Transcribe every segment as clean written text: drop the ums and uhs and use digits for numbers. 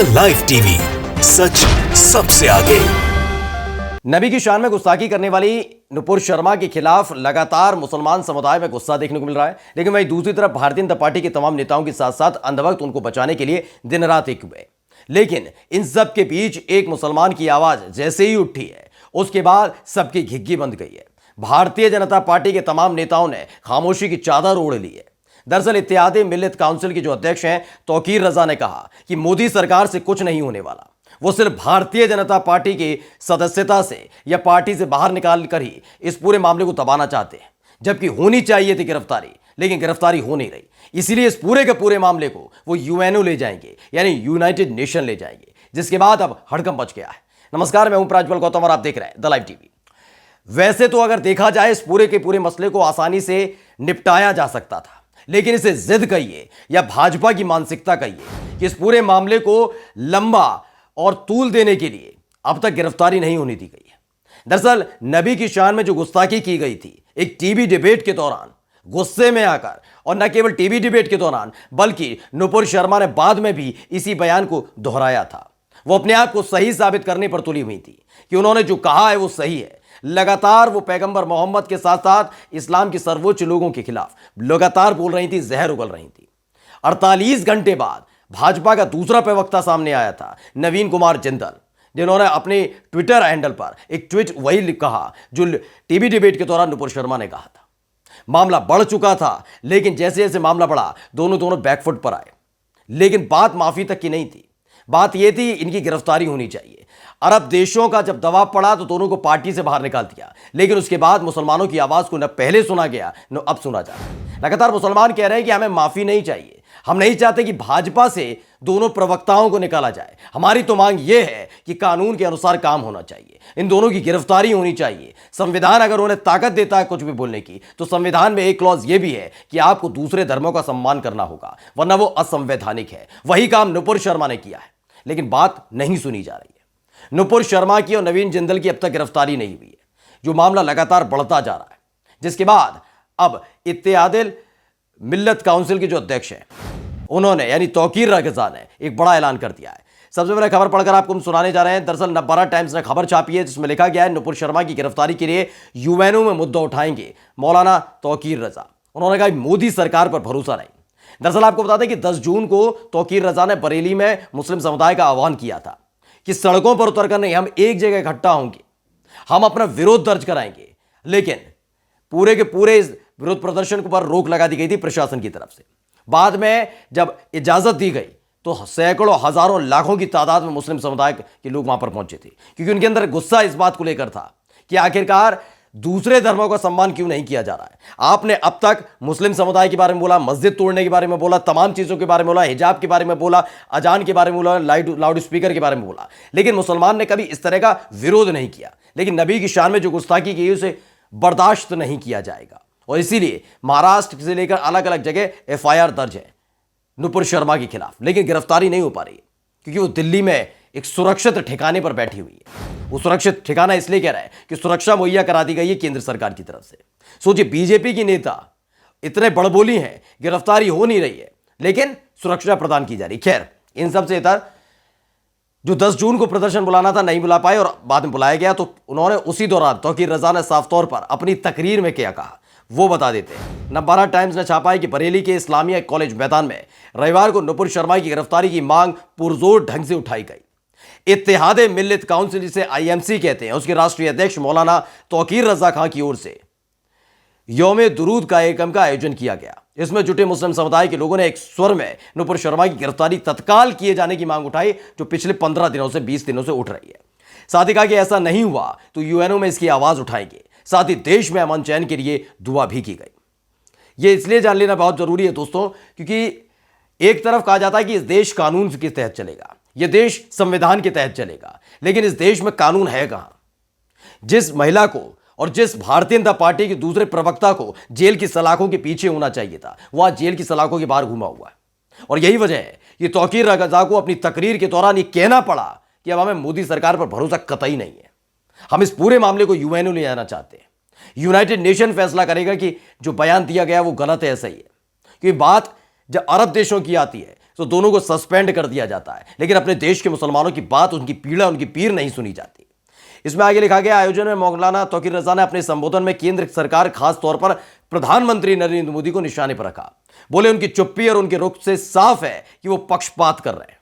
The live TV, सच सबसे आगे। नबी की शान में गुस्ताखी करने वाली नुपुर शर्मा के खिलाफ लगातार मुसलमान समुदाय में गुस्सा देखने को मिल रहा है, लेकिन वहीं दूसरी तरफ भारतीय जनता पार्टी के तमाम नेताओं के साथ साथ अंधभक्त उनको बचाने के लिए दिन रात एक हुए। लेकिन इन सब के बीच एक मुसलमान की आवाज जैसे ही उठी है, उसके बाद सबकी घिग्गी बंद गई है। भारतीय जनता पार्टी के तमाम नेताओं ने खामोशी की चादर ओढ़ ली है। दरअसल इत्तेहादे मिल्लत काउंसिल के जो अध्यक्ष हैं तौकीर रजा ने कहा कि मोदी सरकार से कुछ नहीं होने वाला। वो सिर्फ भारतीय जनता पार्टी की सदस्यता से या पार्टी से बाहर निकाल कर ही इस पूरे मामले को दबाना चाहते हैं, जबकि होनी चाहिए थी गिरफ्तारी, लेकिन गिरफ्तारी हो नहीं रही। इसीलिए इस पूरे के पूरे मामले को वो यूएनओ ले जाएंगे, यानी यूनाइटेड नेशन ले जाएंगे, जिसके बाद अब हड़कंप मच गया है। नमस्कार, मैं हूं प्राज्वल गौतम और आप देख रहे हैं द लाइव टीवी। वैसे तो अगर देखा जाए इस पूरे के पूरे मसले को आसानी से निपटाया जा सकता था, लेकिन इसे जिद कहिए या भाजपा की मानसिकता कहिए कि इस पूरे मामले को लंबा और तूल देने के लिए अब तक गिरफ्तारी नहीं होनी दी गई है। दरअसल नबी की शान में जो गुस्ताखी की गई थी एक टीवी डिबेट के दौरान, गुस्से में आकर, और न केवल टीवी डिबेट के दौरान बल्कि नुपुर शर्मा ने बाद में भी इसी बयान को दोहराया था। वो अपने आप को सही साबित करने पर तुली हुई थी कि उन्होंने जो कहा है वो सही है। लगातार वो पैगंबर मोहम्मद के साथ साथ इस्लाम के सर्वोच्च लोगों के खिलाफ लगातार बोल रही थी, जहर उगल रही थी। 48 घंटे बाद भाजपा का दूसरा प्रवक्ता सामने आया था, नवीन कुमार जिंदल, जिन्होंने अपने ट्विटर हैंडल पर एक ट्वीट वही कहा जो टीवी डिबेट के दौरान नुपुर शर्मा ने कहा था। मामला बढ़ चुका था, लेकिन जैसे जैसे मामला बढ़ा दोनों बैकफुट पर आए। लेकिन बात माफी तक की नहीं थी, बात यह थी इनकी गिरफ्तारी होनी चाहिए। अरब देशों का जब दबाव पड़ा तो दोनों को पार्टी से बाहर निकाल दिया, लेकिन उसके बाद मुसलमानों की आवाज को न पहले सुना गया न अब सुना जा रहा। लगातार मुसलमान कह रहे हैं कि हमें माफी नहीं चाहिए, हम नहीं चाहते कि भाजपा से दोनों प्रवक्ताओं को निकाला जाए। हमारी तो मांग यह है कि कानून के अनुसार काम होना चाहिए, इन दोनों की गिरफ्तारी होनी चाहिए। संविधान अगर उन्हें ताकत देता है कुछ भी बोलने की, तो संविधान में एक क्लॉज यह भी है कि आपको दूसरे धर्मों का सम्मान करना होगा, वरना वो असंवैधानिक है। वही काम नुपुर शर्मा ने किया है, लेकिन बात नहीं सुनी जा रही है। नुपुर शर्मा की और नवीन जिंदल की अब तक गिरफ्तारी नहीं हुई है, जो मामला लगातार बढ़ता जा रहा है, जिसके बाद अब इत्तेहादे मिल्लत काउंसिल के जो अध्यक्ष हैं उन्होंने यानी तौकीर रजा ने एक बड़ा ऐलान कर दिया है। सबसे पहले खबर पढ़कर आपको हम सुनाने जा रहे हैं। दरअसल नवभारत टाइम्स ने खबर छापी है जिसमें लिखा गया है नुपुर शर्मा की गिरफ्तारी के लिए यूएनओ में मुद्दा उठाएंगे मौलाना तौकीर रजा। उन्होंने कहा मोदी सरकार पर भरोसा नहीं। दरअसल आपको बता दें कि 10 जून को तौकीर रजा ने बरेली में मुस्लिम समुदाय का आह्वान किया था कि सड़कों पर उतरकर नहीं, हम एक जगह इकट्ठा होंगे, हम अपना विरोध दर्ज कराएंगे। लेकिन पूरे के पूरे इस विरोध प्रदर्शन पर रोक लगा दी गई थी प्रशासन की तरफ से। बाद में जब इजाजत दी गई तो सैकड़ों, हजारों, लाखों की तादाद में मुस्लिम समुदाय के लोग वहां पर पहुंचे थे, क्योंकि उनके अंदर गुस्सा इस बात को लेकर था कि आखिरकार दूसरे धर्मों का सम्मान क्यों नहीं किया जा रहा है। आपने अब तक मुस्लिम समुदाय के बारे में बोला, मस्जिद तोड़ने के बारे में बोला, तमाम चीज़ों के बारे में बोला, हिजाब के बारे में बोला, अजान के बारे में बोला, लाउड स्पीकर के बारे में बोला, लेकिन मुसलमान ने कभी इस तरह का विरोध नहीं किया। लेकिन नबी की शान में जो गुस्ताखी की उसे बर्दाश्त नहीं किया जाएगा, और इसीलिए महाराष्ट्र से लेकर अलग अलग जगह FIR दर्ज है नुपुर शर्मा के खिलाफ, लेकिन गिरफ्तारी नहीं हो पा रही है क्योंकि वो दिल्ली में एक सुरक्षित ठिकाने पर बैठी हुई है। वो सुरक्षित ठिकाना इसलिए कह रहा है कि सुरक्षा मुहैया करा दी गई है केंद्र सरकार की तरफ से। सोचिए, बीजेपी की नेता इतने बड़बोली हैं, गिरफ्तारी हो नहीं रही है, लेकिन सुरक्षा प्रदान की जा रही। खैर, इन सबसे इतर जो 10 जून को प्रदर्शन बुलाना था नहीं बुला पाए और बाद में बुलाया गया, तो उन्होंने उसी दौरान तौकीर रजा ने साफ तौर पर अपनी तकरीर में क्या कहा वो बता देते हैं। नवभारत टाइम्स ने छापा है कि बरेली के इस्लामिया कॉलेज मैदान में रविवार को नुपुर शर्मा की गिरफ्तारी की मांग पुरजोर ढंग से उठाई गई। इत्तेहादे मिल्लत काउंसिल, जिसे IMC कहते हैं, उसके राष्ट्रीय अध्यक्ष मौलाना तौकीर रजा खां की ओर से यौम दुरूद कार्यक्रम का आयोजन किया गया। इसमें जुटे मुस्लिम समुदाय के लोगों ने एक स्वर में नुपुर शर्मा की गिरफ्तारी तत्काल किए जाने की मांग उठाई, जो पिछले 15 दिनों से 20 दिनों से उठ रही है। साथ ही कहा कि ऐसा नहीं हुआ तो यूएनओ में इसकी आवाज उठाएंगे। साथ ही देश में अमन चैन के लिए दुआ भी की गई। यह इसलिए जान लेना बहुत जरूरी है दोस्तों, क्योंकि एक तरफ कहा जाता है कि इस देश कानून के तहत चलेगा, यह देश संविधान के तहत चलेगा, लेकिन इस देश में कानून है कहां? जिस महिला को और जिस भारतीय जनता पार्टी के दूसरे प्रवक्ता को जेल की सलाखों के पीछे होना चाहिए था, वह जेल की सलाखों के बाहर घुमा हुआ है। और यही वजह है कि तौकीर रजा को अपनी तकरीर के दौरान यह कहना पड़ा कि अब हमें मोदी सरकार पर भरोसा कतई नहीं है, हम इस पूरे मामले को यूएनओ ले जाना चाहते हैं। यूनाइटेड नेशन फैसला करेगा कि जो बयान दिया गया वो गलत है, सही है। क्योंकि बात जब अरब देशों की आती है तो दोनों को सस्पेंड कर दिया जाता है, लेकिन अपने देश के मुसलमानों की बात, उनकी पीड़ा, उनकी पीर नहीं सुनी जाती। इसमें आगे लिखा गया, आयोजन में मौलाना तौकीर रजा ने अपने संबोधन में केंद्र सरकार, खास तौर पर प्रधानमंत्री नरेंद्र मोदी को निशाने पर रखा। बोले उनकी चुप्पी और उनके रुख से साफ है कि वो पक्षपात कर रहे हैं।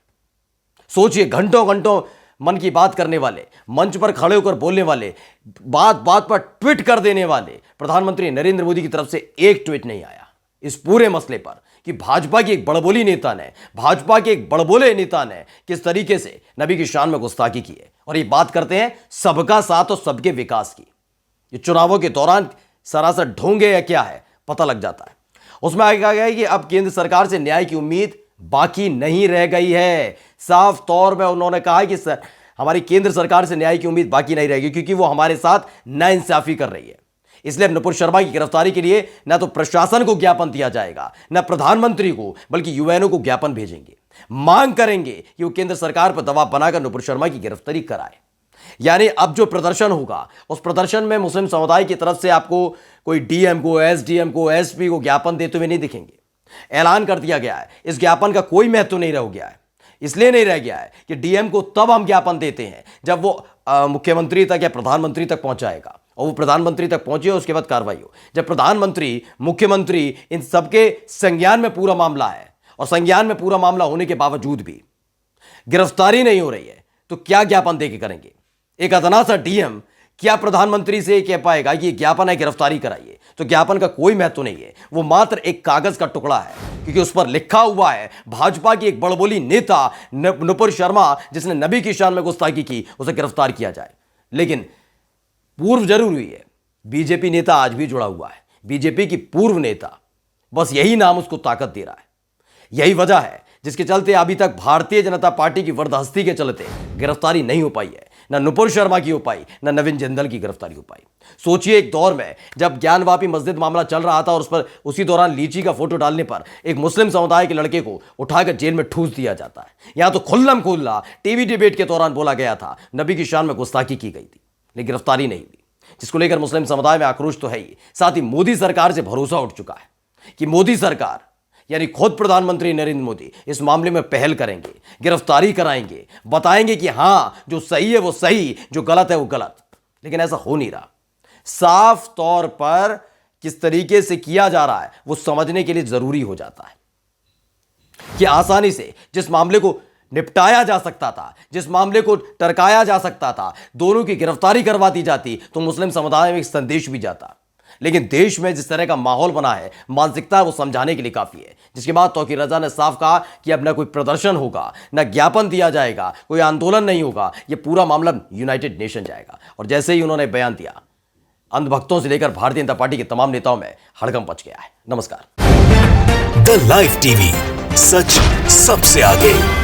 सोचिए, घंटों घंटों मन की बात करने वाले, मंच पर खड़े होकर बोलने वाले, बात बात पर ट्वीट कर देने वाले प्रधानमंत्री नरेंद्र मोदी की तरफ से एक ट्वीट नहीं आया इस पूरे मसले पर कि भाजपा की एक बड़बोली नेता ने, भाजपा के एक बड़बोले नेता ने किस तरीके से नबी की शान में गुस्ताखी की है। और ये बात करते हैं सबका साथ और सबके विकास की। ये चुनावों के दौरान सरासर ढोंगे या क्या है पता लग जाता है। उसमें आगे कहा गया है कि अब केंद्र सरकार से न्याय की उम्मीद बाकी नहीं रह गई है। साफ तौर में उन्होंने कहा कि हमारी केंद्र सरकार से न्याय की उम्मीद बाकी नहीं रहेगी, क्योंकि वो हमारे साथ नाइंसाफी कर रही है। इसलिए नुपुर शर्मा की गिरफ्तारी के लिए न तो प्रशासन को ज्ञापन दिया जाएगा, न प्रधानमंत्री को, बल्कि यूएनओ को ज्ञापन भेजेंगे। मांग करेंगे कि वो केंद्र सरकार पर दबाव बनाकर नुपुर शर्मा की गिरफ्तारी कराए। यानी अब जो प्रदर्शन होगा, उस प्रदर्शन में मुस्लिम समुदाय की तरफ से आपको कोई डीएम को, एसडीएम को, एसपी को ज्ञापन देते हुए नहीं दिखेंगे। ऐलान कर दिया गया है, इस ज्ञापन का कोई महत्व नहीं रह गया है। इसलिए नहीं रह गया है कि डीएम को तब हम ज्ञापन देते हैं जब वो मुख्यमंत्री तक या प्रधानमंत्री तक पहुंचाएगा, और वो प्रधानमंत्री तक पहुंचे, उसके बाद कार्रवाई हो। जब प्रधानमंत्री, मुख्यमंत्री, इन सबके संज्ञान में पूरा मामला है, और संज्ञान में पूरा मामला होने के बावजूद भी गिरफ्तारी नहीं हो रही है, तो क्या ज्ञापन देके करेंगे? एक अदना सा डीएम क्या प्रधानमंत्री से कह पाएगा कि ज्ञापन है, गिरफ्तारी कराइए? तो ज्ञापन का कोई महत्व नहीं है, वो मात्र एक कागज का टुकड़ा है, क्योंकि उस पर लिखा हुआ है भाजपा की एक बड़बोली नेता नुपुर शर्मा, जिसने नबी की शान में गुस्ताखी की, उसे गिरफ्तार किया जाए। लेकिन पूर्व जरूर हुई है, बीजेपी नेता आज भी जुड़ा हुआ है, बीजेपी की पूर्व नेता, बस यही नाम उसको ताकत दे रहा है। यही वजह है जिसके चलते अभी तक भारतीय जनता पार्टी की वर्दहस्ती के चलते गिरफ्तारी नहीं हो पाई है। न नुपुर शर्मा की हो पाई, न नवीन जिंदल की गिरफ्तारी हो पाई। सोचिए, एक दौर में जब ज्ञानवापी मस्जिद मामला चल रहा था और उस पर उसी दौरान लीची का फोटो डालने पर एक मुस्लिम समुदाय के लड़के को उठाकर जेल में ठूस दिया जाता है। यहां तो खुल्लम खुल्ला टीवी डिबेट के दौरान बोला गया था नबी की शान में गुस्ताखी की गई थी, लेकिन गिरफ्तारी नहीं हुई, जिसको लेकर मुस्लिम समुदाय में आक्रोश तो है ही, साथ ही मोदी सरकार से भरोसा उठ चुका है कि मोदी सरकार यानी खुद प्रधानमंत्री नरेंद्र मोदी इस मामले में पहल करेंगे, गिरफ्तारी कराएंगे, बताएंगे कि हां, जो सही है वो सही, जो गलत है वो गलत। लेकिन ऐसा हो नहीं रहा। साफ तौर पर किस तरीके से किया जा रहा है वो समझने के लिए जरूरी हो जाता है कि आसानी से जिस मामले को निपटाया जा सकता था, जिस मामले को टरकाया जा सकता था, दोनों की गिरफ्तारी करवा दी जाती तो मुस्लिम समुदाय में एक संदेश भी जाता। लेकिन देश में जिस तरह का माहौल बना है, मानसिकता, वो समझाने के लिए काफी है। जिसके बाद तौकीर रजा ने साफ कहा कि अब न कोई प्रदर्शन होगा, न ज्ञापन दिया जाएगा, कोई आंदोलन नहीं होगा, ये पूरा मामला यूनाइटेड नेशन जाएगा। और जैसे ही उन्होंने बयान दिया, अंधभक्तों से लेकर भारतीय जनता पार्टी के तमाम नेताओं में हड़कंप मच गया है। नमस्कार। द लाइव टीवी, सच सबसे आगे।